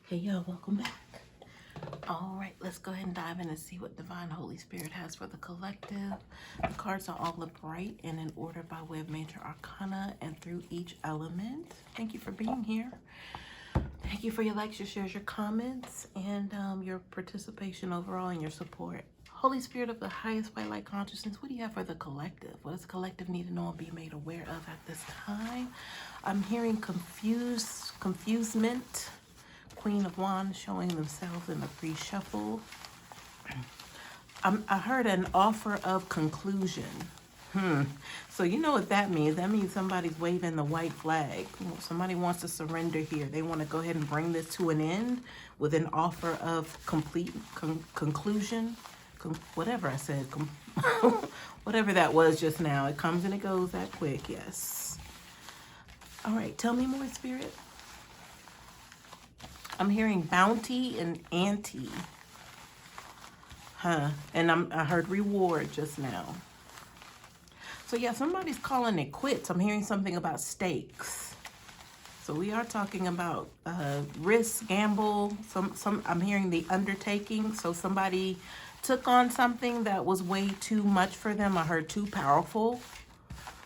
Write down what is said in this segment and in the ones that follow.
Hey, y'all, welcome back. All right, let's go ahead and dive in and see what Divine Holy Spirit has for the collective. The cards are all upright and in order by way of major arcana and through each element. Thank you for being here. Thank you for your likes, your shares, your comments, and your participation overall and your support. Holy Spirit of the highest white light consciousness, what do you have for the collective? What does the collective need to know and be made aware of at this time? I'm hearing confusement. Queen of Wands showing themselves in the pre-shuffle. I heard an offer of conclusion. So you know what that means. That means somebody's waving the white flag. Somebody wants to surrender here. They want to go ahead and bring this to an end with an offer of complete conclusion. Whatever I said. Whatever that was just now. It comes and it goes that quick. Yes. All right. Tell me more, Spirit. I'm hearing bounty and ante. And I heard reward just now. So yeah, somebody's calling it quits. I'm hearing something about stakes. So we are talking about risk, gamble. I'm hearing the undertaking. So somebody took on something that was way too much for them. I heard too powerful.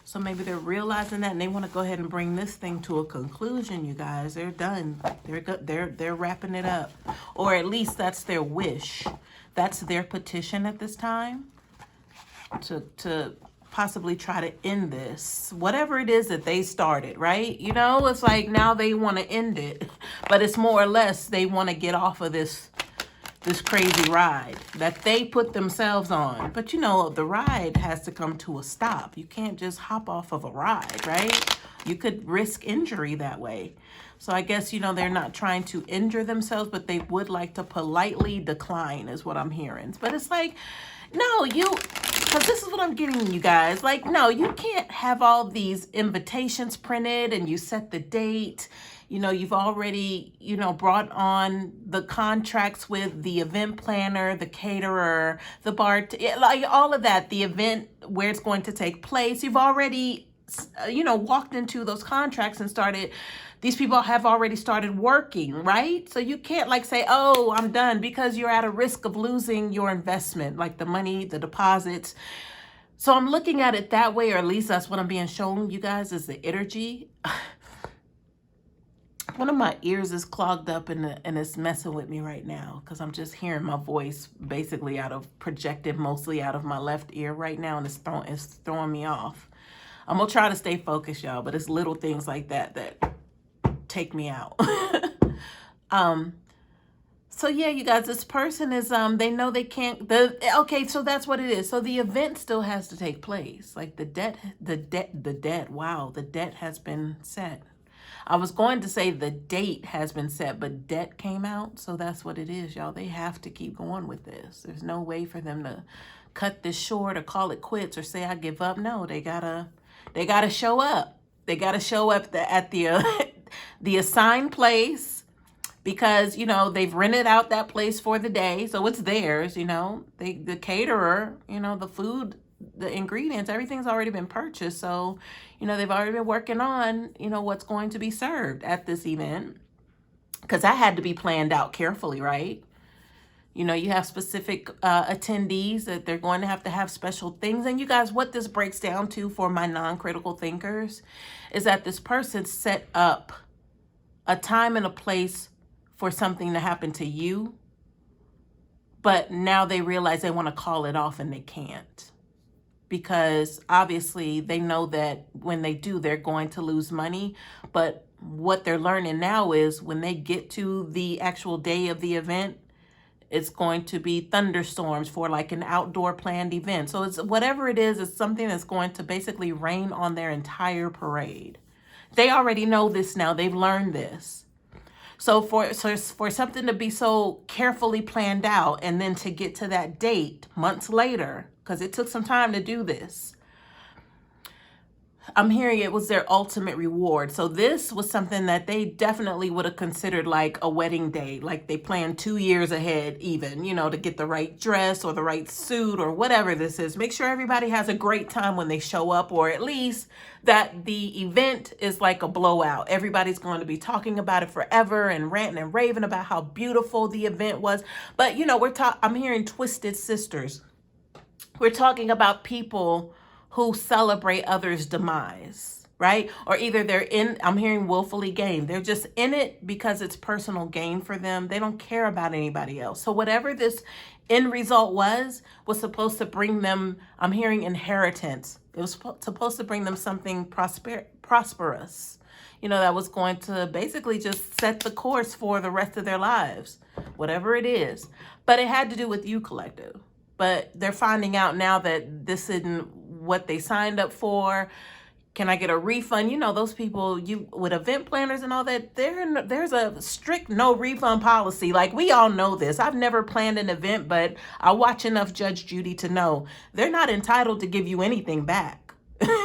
So maybe they're realizing that and they want to go ahead and bring this thing to a conclusion, you guys. They're done. They're wrapping it up. Or at least that's their wish. That's their petition at this time to possibly try to end this. Whatever it is that they started, right? You know, it's like now they want to end it. But it's more or less they want to get off of this crazy ride that they put themselves on. But you know, the ride has to come to a stop. You can't just hop off of a ride, right? You could risk injury that way. So I guess, you know, they're not trying to injure themselves, but they would like to politely decline is what I'm hearing. But it's like, no, because this is what I'm getting, you guys. Like, no, you can't have all these invitations printed and you set the date. You know, you've already, you know, brought on the contracts with the event planner, the caterer, the bar, like all of that, the event where it's going to take place. You've already, you know, walked into those contracts and started. These people have already started working, right? So you can't like say, oh, I'm done, because you're at a risk of losing your investment, like the money, the deposits. So I'm looking at it that way, or at least that's what I'm being shown, you guys, is the energy. One of my ears is clogged up and it's messing with me right now because I'm just hearing my voice basically projected mostly out of my left ear right now, and it's throwing me off. I'm gonna try to stay focused, y'all, but it's little things like that take me out. So yeah, you guys, this person is they know they can't. Okay, so that's what it is. So the event still has to take place. Like the debt. Wow, the debt has been set. I was going to say the date has been set, but debt came out. So that's what it is, y'all. They have to keep going with this. There's no way for them to cut this short or call it quits or say I give up. No, they gotta show up. They gotta show up at the assigned place, because, you know, they've rented out that place for the day. So it's theirs, you know, the caterer, you know, the food, the ingredients, everything's already been purchased. So, you know, they've already been working on, you know, what's going to be served at this event, because that had to be planned out carefully, right? You know, you have specific attendees that they're going to have special things. And you guys, what this breaks down to for my non-critical thinkers is that this person set up a time and a place for something to happen to you, but now they realize they want to call it off and they can't, because obviously they know that when they do, they're going to lose money. But what they're learning now is when they get to the actual day of the event, it's going to be thunderstorms for like an outdoor planned event. So it's whatever it is, it's something that's going to basically rain on their entire parade. They already know this now. They've learned this. So for something to be so carefully planned out and then to get to that date months later, because it took some time to do this. I'm hearing it was their ultimate reward. So this was something that they definitely would have considered like a wedding day. Like they planned 2 years ahead even, you know, to get the right dress or the right suit or whatever this is. Make sure everybody has a great time when they show up, or at least that the event is like a blowout. Everybody's going to be talking about it forever and ranting and raving about how beautiful the event was. But, you know, I'm hearing twisted sisters. We're talking about people who celebrate others' demise, right? Or either I'm hearing willfully gain. They're just in it because it's personal gain for them. They don't care about anybody else. So whatever this end result was supposed to bring them, I'm hearing inheritance. It was supposed to bring them something prosperous, you know, that was going to basically just set the course for the rest of their lives, whatever it is. But it had to do with you, collective. But they're finding out now that this isn't what they signed up for. Can I get a refund? You know, those people with event planners and all that, there's a strict no refund policy. Like, we all know this. I've never planned an event, but I watch enough Judge Judy to know they're not entitled to give you anything back.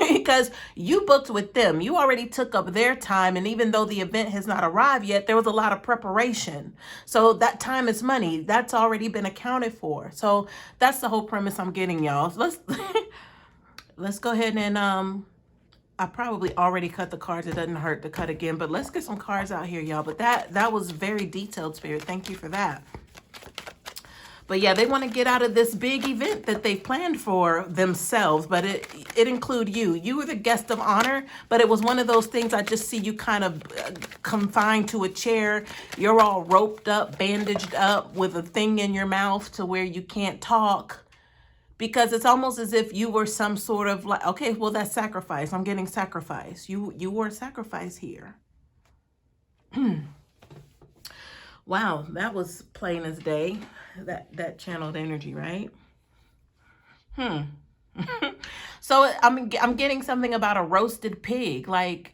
Because you booked with them. You already took up their time. And even though the event has not arrived yet, there was a lot of preparation. So that time is money. That's already been accounted for. So that's the whole premise I'm getting, y'all. So let's go ahead and I probably already cut the cards. It doesn't hurt to cut again. But let's get some cards out here, y'all. But that was very detailed, Spirit. Thank you for that. But yeah, they want to get out of this big event that they planned for themselves, but it include you. You were the guest of honor, but it was one of those things I just see you kind of confined to a chair. You're all roped up, bandaged up with a thing in your mouth to where you can't talk, because it's almost as if you were some sort of like, okay, well, that's sacrifice. I'm getting sacrificed. You were a sacrifice here. Wow, that was plain as day. That channeled energy, right? So I'm getting something about a roasted pig. Like,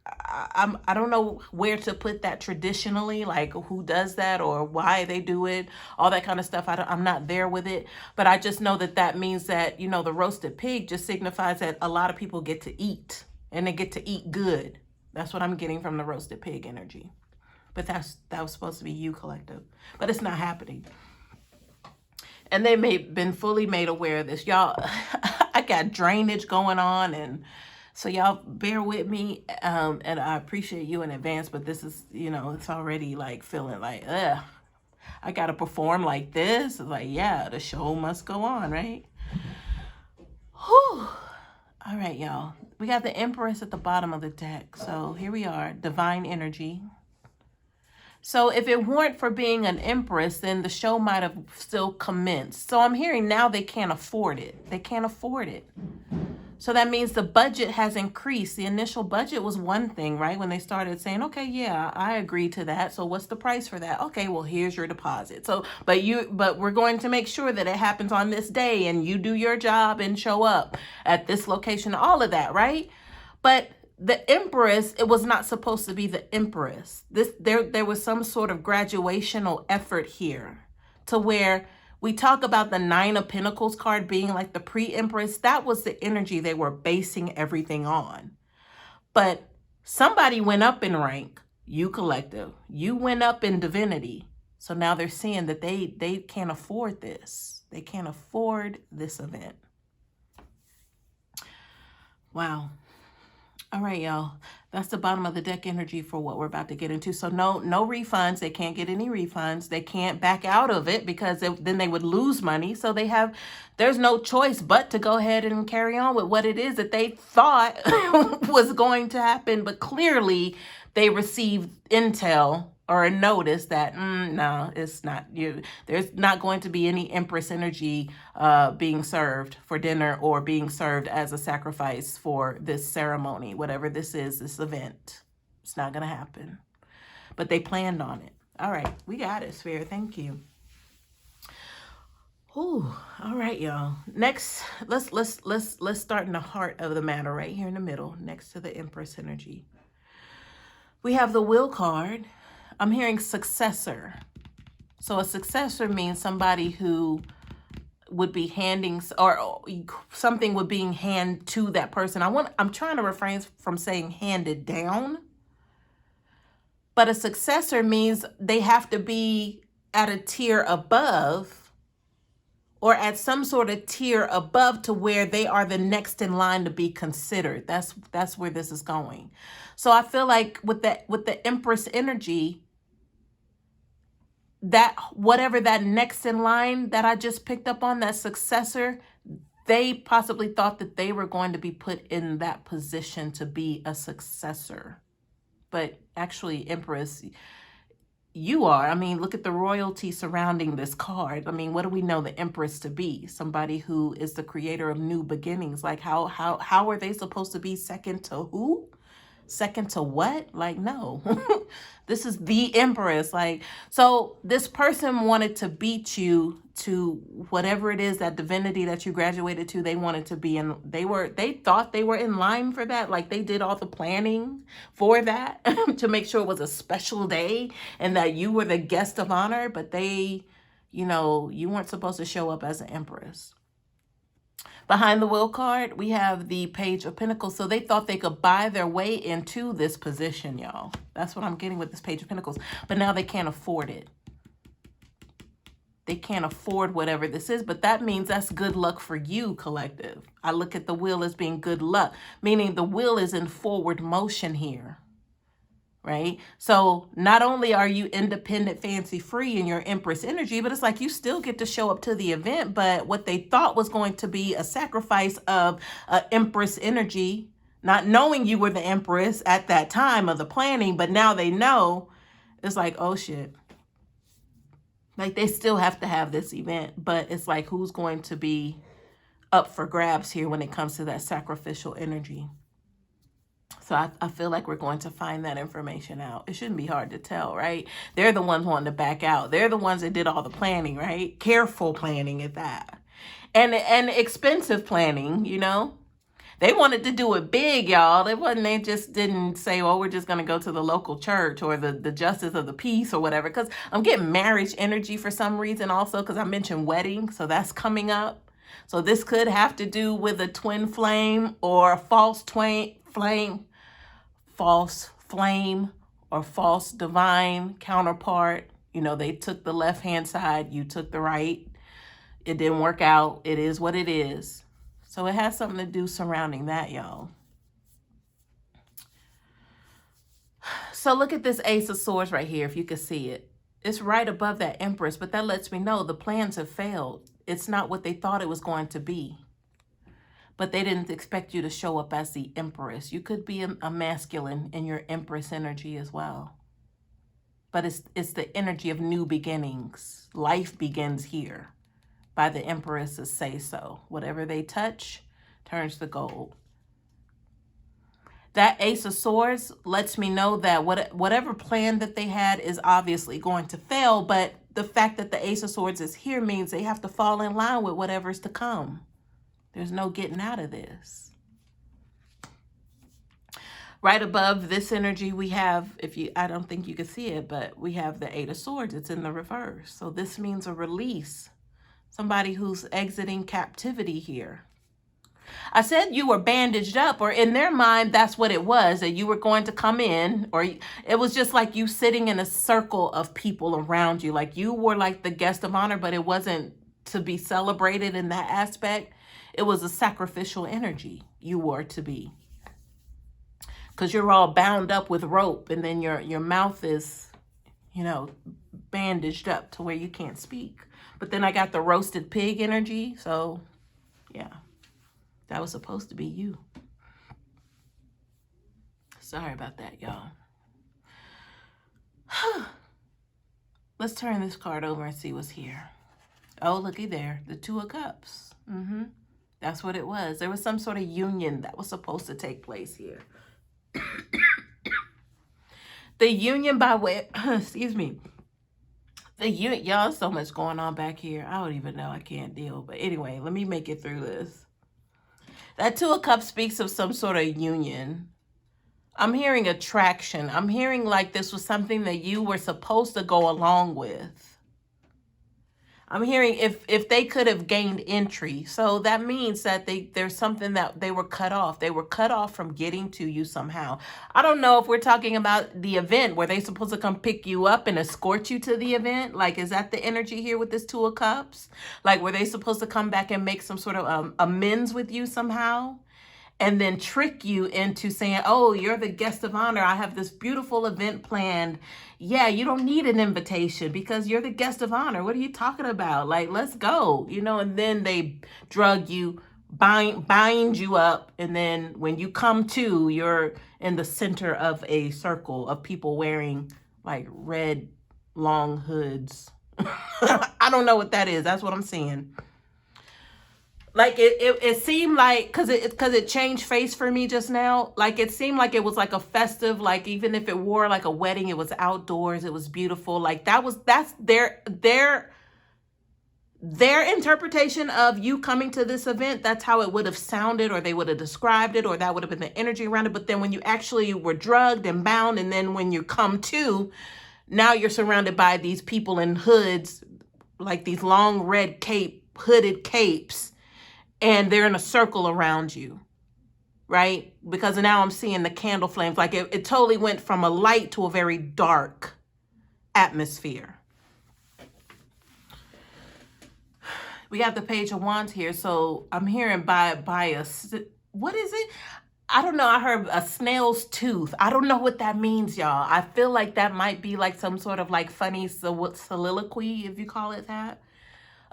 I don't know where to put that traditionally, like who does that or why they do it, all that kind of stuff. I'm not there with it, but I just know that means that, you know, the roasted pig just signifies that a lot of people get to eat, and they get to eat good. That's what I'm getting from the roasted pig energy. But that was supposed to be you, collective. But it's not happening. And they been fully made aware of this. Y'all, I got drainage going on. And so y'all bear with me. And I appreciate you in advance. But this is, you know, it's already like feeling like, ugh, I got to perform like this. It's like, yeah, the show must go on, right? Whew. All right, y'all. We got the Empress at the bottom of the deck. So here we are, divine energy. So if it weren't for being an empress, then the show might have still commenced. So I'm hearing now they can't afford it. They can't afford it. So that means the budget has increased. The initial budget was one thing, right? When they started saying, okay, yeah, I agree to that. So what's the price for that? Okay, well, here's your deposit. So, but we're going to make sure that it happens on this day and you do your job and show up at this location, all of that, right? But the Empress, it was not supposed to be the Empress. There was some sort of graduational effort here to where we talk about the Nine of Pentacles card being like the pre-Empress. That was the energy they were basing everything on. But somebody went up in rank, you collective. You went up in divinity. So now they're seeing that they can't afford this. They can't afford this event. Wow. All right, y'all. That's the bottom of the deck energy for what we're about to get into. So no refunds. They can't get any refunds. They can't back out of it because then they would lose money. So there's no choice but to go ahead and carry on with what it is that they thought was going to happen. But clearly they received intel or a notice that, no, it's not you. There's not going to be any Empress energy being served for dinner or being served as a sacrifice for this ceremony, whatever this is, this event. It's not going to happen. But they planned on it. All right, we got it, Spirit. Thank you. Ooh, all right, y'all. Next, let's start in the heart of the matter, right here in the middle, next to the Empress energy. We have the Will card. I'm hearing successor. So a successor means somebody who would be handing, or something would being handed to that person. I'm trying to refrain from saying handed down, but a successor means they have to be at a tier above, or at some sort of tier above, to where they are the next in line to be considered. That's where this is going. So I feel like with the Empress energy, that whatever that next in line that I just picked up on, that successor, they possibly thought that they were going to be put in that position to be a successor. But actually, Empress, you are. I mean, look at the royalty surrounding this card. I mean, what do we know the Empress to be? Somebody who is the creator of new beginnings. Like, how are they supposed to be second to who? Second to what? Like, no. This is the Empress. Like, so this person wanted to beat you to whatever it is, that divinity that you graduated to. They wanted to be in, they thought they were in line for that. Like, they did all the planning for that to make sure it was a special day and that you were the guest of honor. But they, you weren't supposed to show up as an Empress. Behind the Wheel card, we have the Page of Pentacles. So they thought they could buy their way into this position, y'all. That's what I'm getting with this Page of Pentacles. But now they can't afford it. They can't afford whatever this is, but that means that's good luck for you, collective. I look at the wheel as being good luck, meaning the wheel is in forward motion here. Right? So not only are you independent, fancy free in your Empress energy, but it's like you still get to show up to the event. But what they thought was going to be a sacrifice of Empress energy, not knowing you were the Empress at that time of the planning, but now they know, it's like, oh shit. Like, they still have to have this event, but it's like, who's going to be up for grabs here when it comes to that sacrificial energy? So I feel like we're going to find that information out. It shouldn't be hard to tell, right? They're the ones wanting to back out. They're the ones that did all the planning, right? Careful planning at that. And expensive planning, They wanted to do it big, y'all. They just didn't say, well, we're just going to go to the local church or the justice of the peace or whatever. Because I'm getting marriage energy for some reason also, because I mentioned wedding. So that's coming up. So this could have to do with a twin flame or a false flame or false divine counterpart. They took the left-hand side, you took the right. It didn't work out. It is what it is. So it has something to do surrounding that, y'all. So look at this Ace of Swords right here, if you can see it. It's right above that Empress, but that lets me know the plans have failed. It's not what they thought it was going to be. But they didn't expect you to show up as the Empress. You could be a masculine in your Empress energy as well. But it's the energy of new beginnings. Life begins here by the Empress's say so. Whatever they touch turns to gold. That Ace of Swords lets me know that whatever plan that they had is obviously going to fail. But the fact that the Ace of Swords is here means they have to fall in line with whatever's to come. There's no getting out of this. Right above this energy, we have, I don't think you can see it, but we have the Eight of Swords. It's in the reverse. So this means a release. Somebody who's exiting captivity here. I said you were bandaged up, or in their mind, that's what it was, that you were going to come in, or it was just like you sitting in a circle of people around you. Like you were like the guest of honor, but it wasn't to be celebrated in that aspect. It was a sacrificial energy you were to be. Because you're all bound up with rope, and then your mouth is, bandaged up to where you can't speak. But then I got the roasted pig energy. So, yeah, that was supposed to be you. Sorry about that, y'all. Let's turn this card over and see what's here. Oh, looky there. The Two of Cups. That's what it was. There was some sort of union that was supposed to take place here. The union by way, excuse me. Y'all, so much going on back here. I don't even know. I can't deal. But anyway, let me make it through this. That Two of Cups speaks of some sort of union. I'm hearing attraction. I'm hearing like this was something that you were supposed to go along with. I'm hearing if they could have gained entry. So that means that there's something that they were cut off. They were cut off from getting to you somehow. I don't know if we're talking about the event. Were they supposed to come pick you up and escort you to the event? Like, is that the energy here with this Two of Cups? Like, were they supposed to come back and make some sort of amends with you somehow? And then trick you into saying, oh, you're the guest of honor. I have this beautiful event planned. Yeah, you don't need an invitation because you're the guest of honor. What are you talking about? Like, let's go, and then they drug you, bind you up. And then when you come to, you're in the center of a circle of people wearing like red long hoods. I don't know what that is. That's what I'm seeing. Like it seemed like because it changed face for me just now. Like it seemed like it was like a festive, like even if it wore like a wedding, it was outdoors, it was beautiful. Like that's their interpretation of you coming to this event. That's how it would have sounded, or they would have described it, or that would have been the energy around it. But then when you actually were drugged and bound, and then when you come to, now you're surrounded by these people in hoods, like these long red hooded capes. And they're in a circle around you, right? Because now I'm seeing the candle flames. Like it totally went from a light to a very dark atmosphere. We got the Page of Wands here. So I'm hearing by what is it? I don't know. I heard a snail's tooth. I don't know what that means, y'all. I feel like that might be like some sort of like funny soliloquy, if you call it that.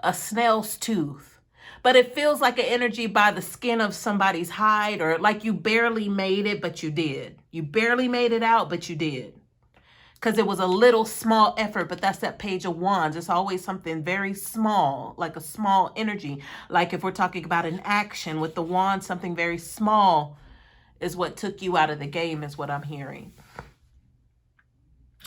A snail's tooth. But it feels like an energy by the skin of somebody's hide, or like you barely made it, but you did. You barely made it out, but you did. Because it was a little small effort, but that's that Page of Wands. It's always something very small, like a small energy. Like if we're talking about an action with the wand, something very small is what took you out of the game, is what I'm hearing.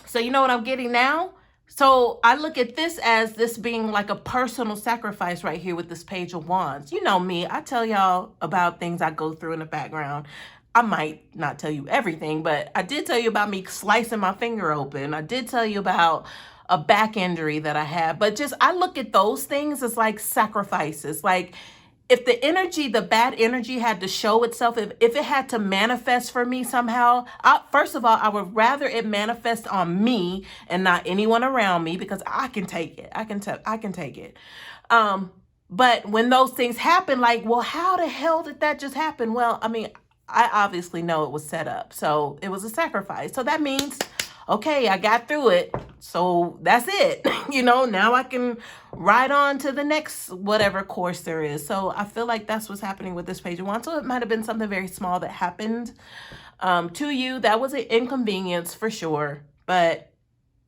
So you know what I'm getting now? So I look at this as this being like a personal sacrifice right here with this Page of Wands. You know me, I tell y'all about things I go through in the background. I might not tell you everything, but I did tell you about me slicing my finger open. I did tell you about a back injury that I had, but just I look at those things as like sacrifices. Like if the energy, the bad energy had to show itself, if it had to manifest for me somehow, first of all, I would rather it manifest on me and not anyone around me, because I can take it. I can take it. But when those things happen, like, well, how the hell did that just happen? Well, I mean, I obviously know it was set up. So it was a sacrifice. So that means, okay, I got through it. So that's it. Now I can ride on to the next whatever course there is. So I feel like that's what's happening with this Page of Wands. So it might have been something very small that happened to you. That was an inconvenience for sure. But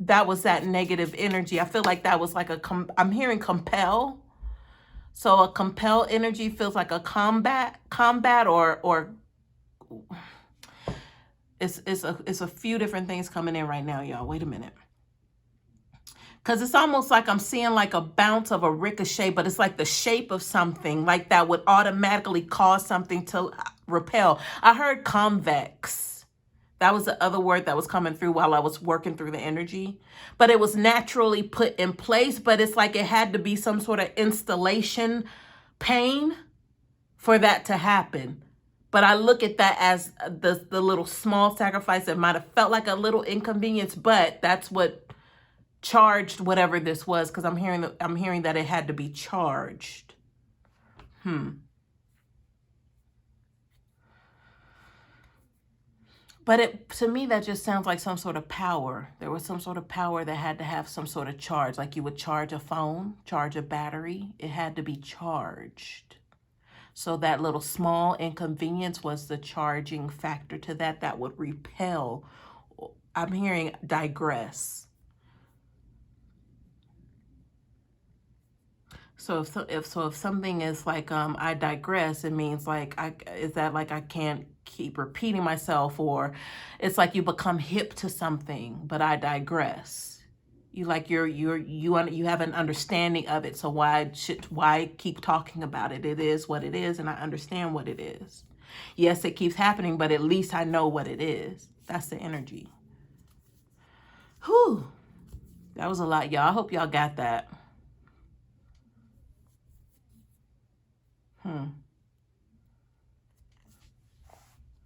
that was that negative energy. I feel like that was like I'm hearing compel. So a compel energy feels like a combat or it's a few different things coming in right now, y'all. Wait a minute. Because it's almost like I'm seeing like a bounce of a ricochet, but it's like the shape of something like that would automatically cause something to repel. I heard convex. That was the other word that was coming through while I was working through the energy. But it was naturally put in place, but it's like it had to be some sort of installation pain for that to happen. But I look at that as the little small sacrifice that might have felt like a little inconvenience, but that's what charged whatever this was, because I'm hearing that it had to be charged. But to me, that just sounds like some sort of power. There was some sort of power that had to have some sort of charge, like you would charge a phone, charge a battery. It had to be charged. So that little small inconvenience was the charging factor to that would repel. I'm hearing digress. So if something is like I digress, it means like I can't keep repeating myself, or it's like you become hip to something, but I digress. You have an understanding of it. So why keep talking about it? It is what it is, and I understand what it is. Yes, it keeps happening, but at least I know what it is. That's the energy. Whew. That was a lot, y'all. I hope y'all got that.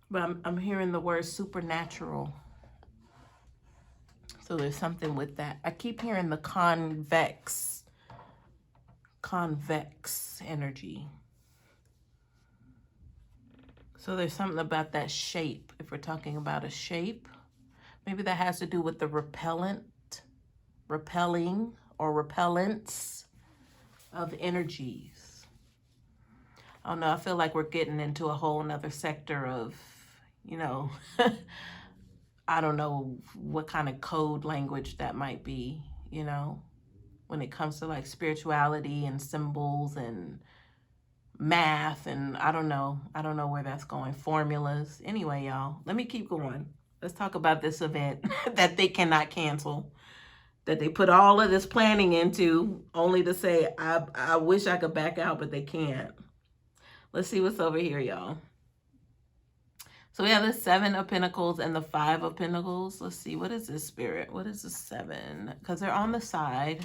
But I'm hearing the word supernatural. So there's something with that. I keep hearing the convex energy. So there's something about that shape. If we're talking about a shape, maybe that has to do with the repelling or repellents of energies. I don't know. I feel like we're getting into a whole nother sector of, I don't know what kind of code language that might be, when it comes to like spirituality and symbols and math, and I don't know where that's going. Formulas. Anyway, y'all, let me keep going. Let's talk about this event that they cannot cancel, that they put all of this planning into, only to say, I wish I could back out, but they can't. Let's see what's over here, y'all. So we have the 7 of Pentacles and the 5 of Pentacles. Let's see, what is this, Spirit? What is the 7? Because they're on the side.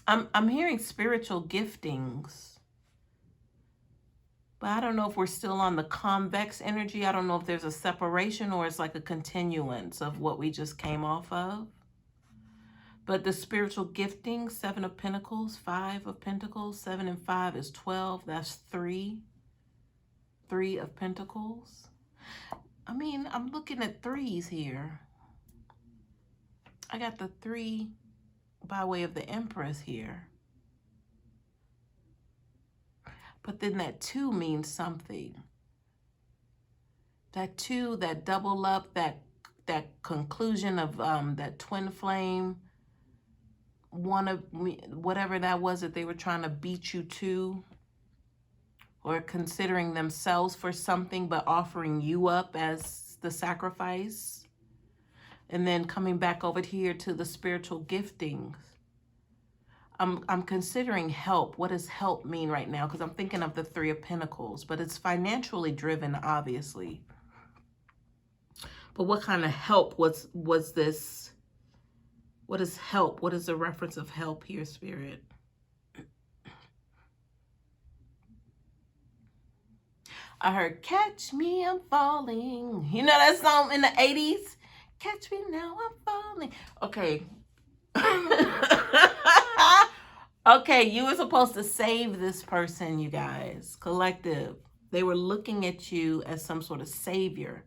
I'm hearing spiritual giftings. But I don't know if we're still on the convex energy. I don't know if there's a separation or it's like a continuance of what we just came off of. But the spiritual gifting, 7 of Pentacles, 5 of Pentacles, 7 and 5 is 12. That's 3. 3 of Pentacles. I mean, I'm looking at 3s here. I got the 3 by way of the Empress here. But then that 2 means something. That 2, that double up, that conclusion of that twin flame, one of whatever that was that they were trying to beat you to, or considering themselves for something but offering you up as the sacrifice. And then coming back over here to the spiritual giftings. I'm considering help. What does help mean right now? Because I'm thinking of the 3 of Pentacles, but it's financially driven, obviously. But what kind of help was this? What is help? What is the reference of help here, Spirit? I heard, catch me, I'm falling. You know that song in the 80s? Catch me now, I'm falling. Okay. Okay, you were supposed to save this person, you guys. Collective. They were looking at you as some sort of savior.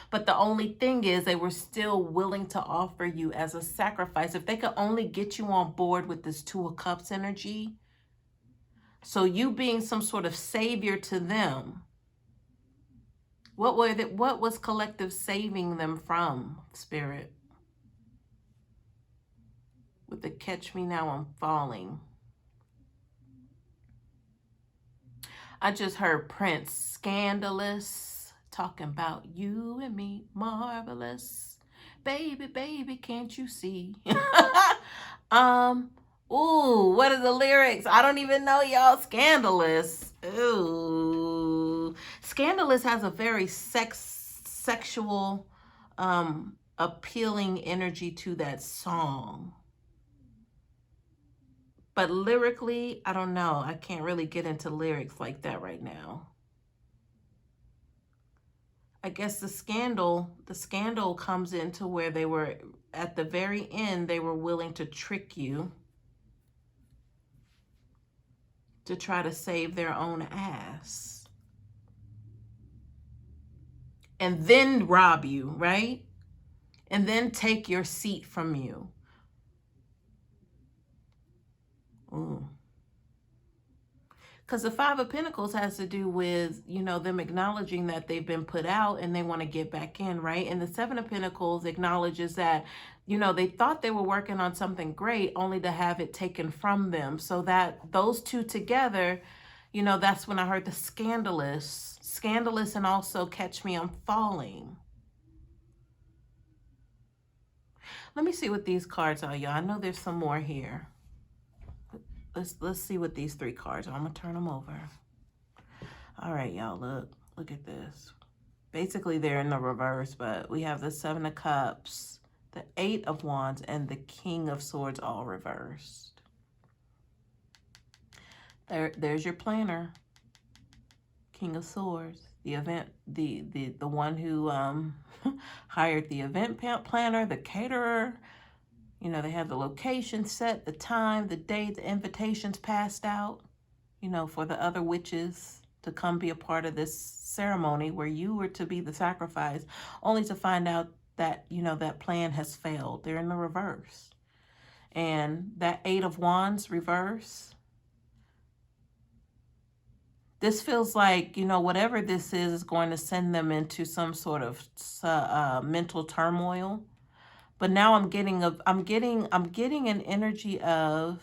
But the only thing is they were still willing to offer you as a sacrifice. If they could only get you on board with this 2 of Cups energy, so you being some sort of savior to them, what was collective saving them from, Spirit? With the catch me now, I'm falling. I just heard Prince, scandalous, talking about you and me, marvelous. Baby, baby, can't you see? Ooh, what are the lyrics? I don't even know, y'all. Scandalous. Ooh. Scandalous has a very sexual, appealing energy to that song. But lyrically, I don't know. I can't really get into lyrics like that right now. I guess the scandal comes into where they were, at the very end, they were willing to trick you to try to save their own ass. And then rob you, right? And then take your seat from you. Ooh. Because the 5 of Pentacles has to do with, them acknowledging that they've been put out and they want to get back in, right? And the 7 of Pentacles acknowledges that, they thought they were working on something great only to have it taken from them. So that those two together, that's when I heard the scandalous, and also catch me, I'm falling. Let me see what these cards are, y'all. I know there's some more here. Let's see what these 3 cards are. I'm going to turn them over. All right, y'all, look at this. Basically, they're in the reverse, but we have the 7 of Cups, the 8 of Wands, and the King of Swords all reversed. There's your planner. King of Swords. The event, the one who hired the event planner, the caterer. You know, they have the location set, the time, the date, the invitations passed out, you know, for the other witches to come be a part of this ceremony where you were to be the sacrifice, only to find out that, you know, that plan has failed. They're in the reverse. And that Eight of Wands reverse, this feels like, you know, whatever this is going to send them into some sort of mental turmoil. But now I'm getting an energy of,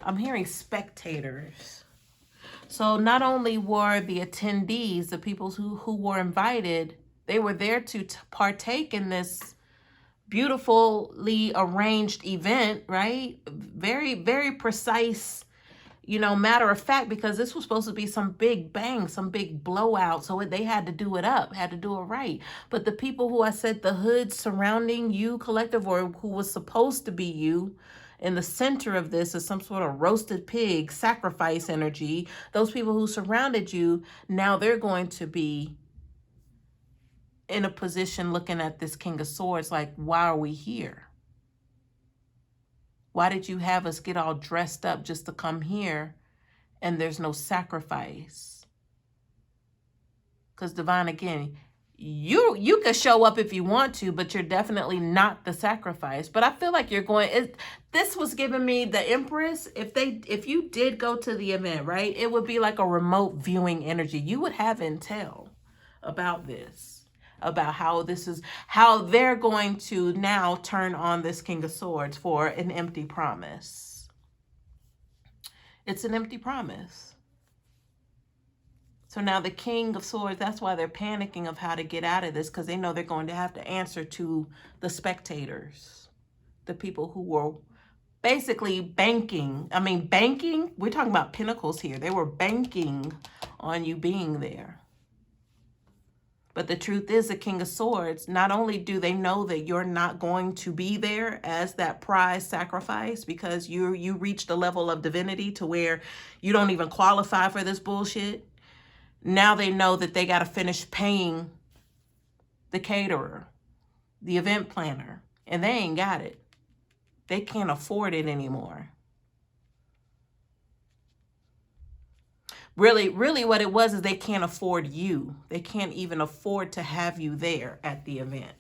I'm hearing spectators. So not only were the attendees, the people who were invited, they were there to partake in this beautifully arranged event, right? Very, very precise, you know, matter of fact, because this was supposed to be some big bang, some big blowout. So they had to do it up, had to do it right. But the people who I said the hood surrounding you collective, or who was supposed to be you, in the center of this is some sort of roasted pig sacrifice energy. Those people who surrounded you, now they're going to be in a position looking at this King of Swords like, why are we here? Why did you have us get all dressed up just to come here and there's no sacrifice? Because Divine, again, you could show up if you want to, but you're definitely not the sacrifice. But I feel like you're going, this was giving me the Empress. If you did go to the event, right, it would be like a remote viewing energy. You would have intel about this, about how they're going to now turn on this King of Swords for an empty promise. It's an empty promise. So now the King of Swords, that's why they're panicking of how to get out of this, because they know they're going to have to answer to the spectators, the people who were basically banking. I mean, banking, we're talking about pentacles here. They were banking on you being there. But the truth is, the King of Swords, not only do they know that you're not going to be there as that prize sacrifice because you reached a level of divinity to where you don't even qualify for this bullshit. Now they know that they got to finish paying the caterer, the event planner, and they ain't got it. They can't afford it anymore. Really what it was is they can't afford you. They can't even afford to have you there at the event.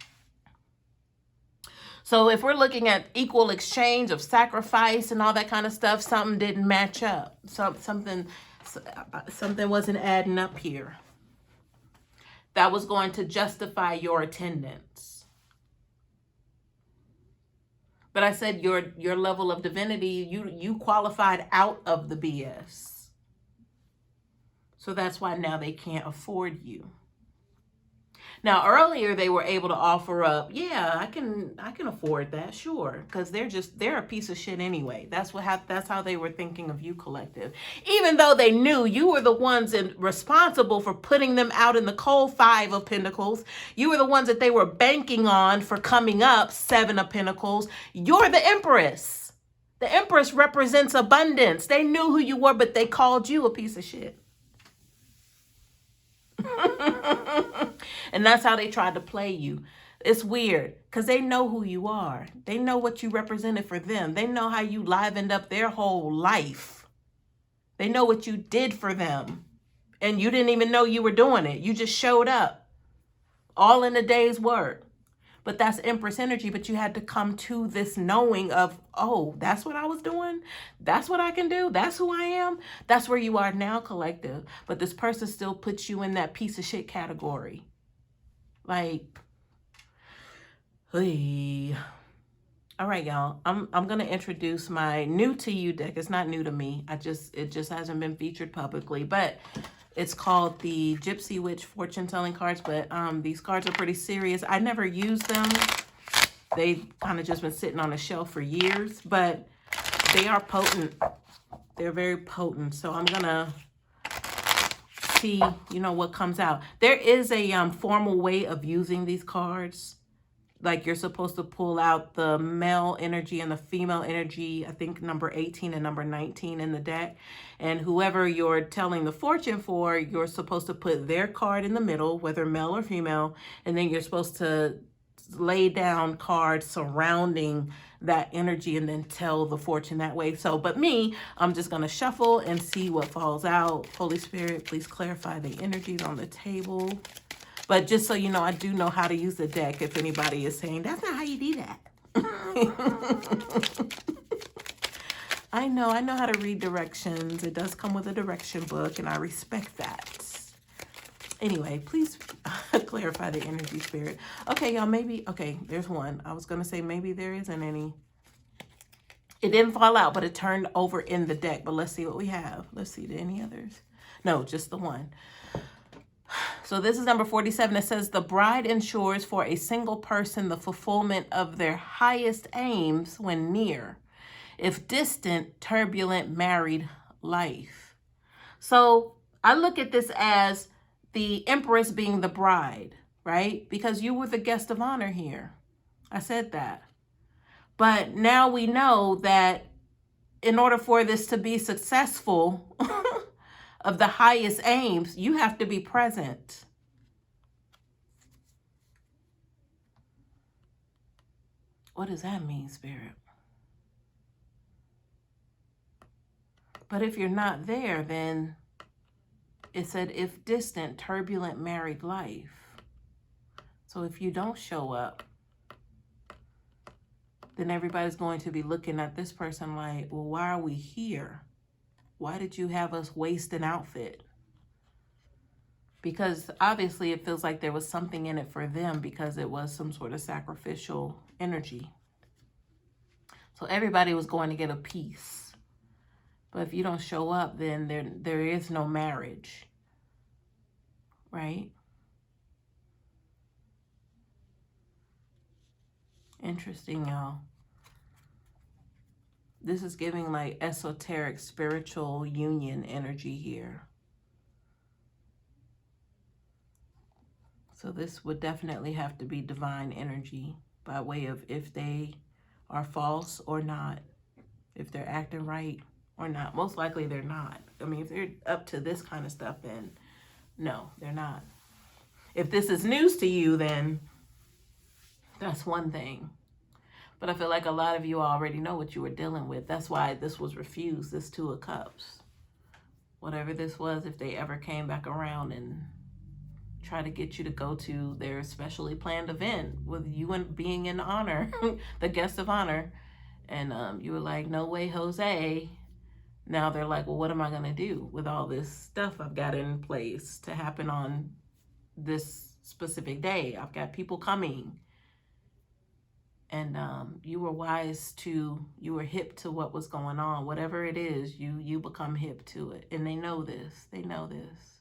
So if we're looking at equal exchange of sacrifice and all that kind of stuff, something didn't match up. Something wasn't adding up here. That was going to justify your attendance. But I said your level of divinity, you qualified out of the BS. So that's why now they can't afford you. Now, earlier they were able to offer up, yeah, I can afford that, sure, because they're a piece of shit anyway. That's how they were thinking of you, collective. Even though they knew you were the ones responsible for putting them out in the cold, Five of Pentacles. You were the ones that they were banking on for coming up, Seven of Pentacles. You're the Empress. The Empress represents abundance. They knew who you were, but they called you a piece of shit. And that's how they tried to play you. It's weird because they know who you are. They know what you represented for them. They know how you livened up their whole life. They know what you did for them. And you didn't even know you were doing it. You just showed up. All in a day's work. But that's Empress energy. But you had to come to this knowing of, oh, that's what I was doing. That's what I can do. That's who I am. That's where you are now, collective. But this person still puts you in that piece of shit category. Like, hey. All right, y'all. I'm going to introduce my new to you deck. It's not new to me. It just hasn't been featured publicly. But it's called the Gypsy Witch Fortune Telling cards, but these cards are pretty serious. I never used them. They've kind of just been sitting on a shelf for years, but they are potent. They're very potent. So I'm going to see, what comes out. There is a formal way of using these cards. like you're supposed to pull out the male energy and the female energy, I think number 18 and number 19 in the deck. And whoever you're telling the fortune for, you're supposed to put their card in the middle, whether male or female, and then you're supposed to lay down cards surrounding that energy and then tell the fortune that way. So, but me, I'm just going to shuffle and see what falls out. Holy Spirit, please clarify the energies on the table. But just so you know, I do know how to use the deck if anybody is saying, that's not how you do that. I know how to read directions. It does come with a direction book, and I respect that. Anyway, please clarify the energy, Spirit. Okay, y'all, maybe, okay, there's one. I was going to say maybe there isn't any. It didn't fall out, but it turned over in the deck. But let's see what we have. Let's see, any others? No, just the one. So this is number 47. It says, the bride ensures for a single person the fulfillment of their highest aims when near, if distant, turbulent, married life. So I look at this as the Empress being the bride, right? Because you were the guest of honor here. I said that. But now we know that in order for this to be successful, of the highest aims, you have to be present. What does that mean, Spirit? But if you're not there, then it said, if distant, turbulent, married life. So if you don't show up, then everybody's going to be looking at this person like, well, why are we here? Why did you have us waste an outfit? Because obviously it feels like there was something in it for them because it was some sort of sacrificial energy. So everybody was going to get a piece. But if you don't show up, then there is no marriage, right? Interesting, y'all. This is giving like esoteric spiritual union energy here. So this would definitely have to be divine energy by way of if they are false or not, if they're acting right or not. Most likely they're not. I mean, if they're up to this kind of stuff, then no, they're not. If this is news to you, then that's one thing. But I feel like a lot of you already know what you were dealing with. That's why this was refused, this Two of Cups. Whatever this was, if they ever came back around and try to get you to go to their specially planned event with you and being in honor, the guest of honor. And you were like, no way, Jose. Now they're like, well, what am I going to do with all this stuff I've got in place to happen on this specific day? I've got people coming. And you were wise to, you were hip to what was going on. Whatever it is, you become hip to it. And they know this. They know this.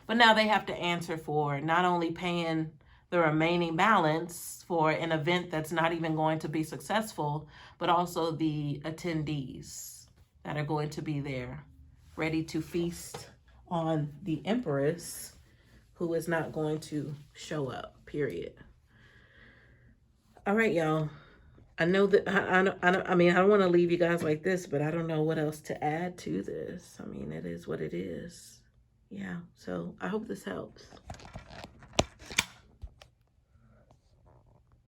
But now they have to answer for not only paying the remaining balance for an event that's not even going to be successful, but also the attendees that are going to be there, ready to feast on the Empress, who is not going to show up, period. All right, y'all. I know that I don't want to leave you guys like this, but I don't know what else to add to this. I mean, it is what it is. Yeah, so I hope this helps.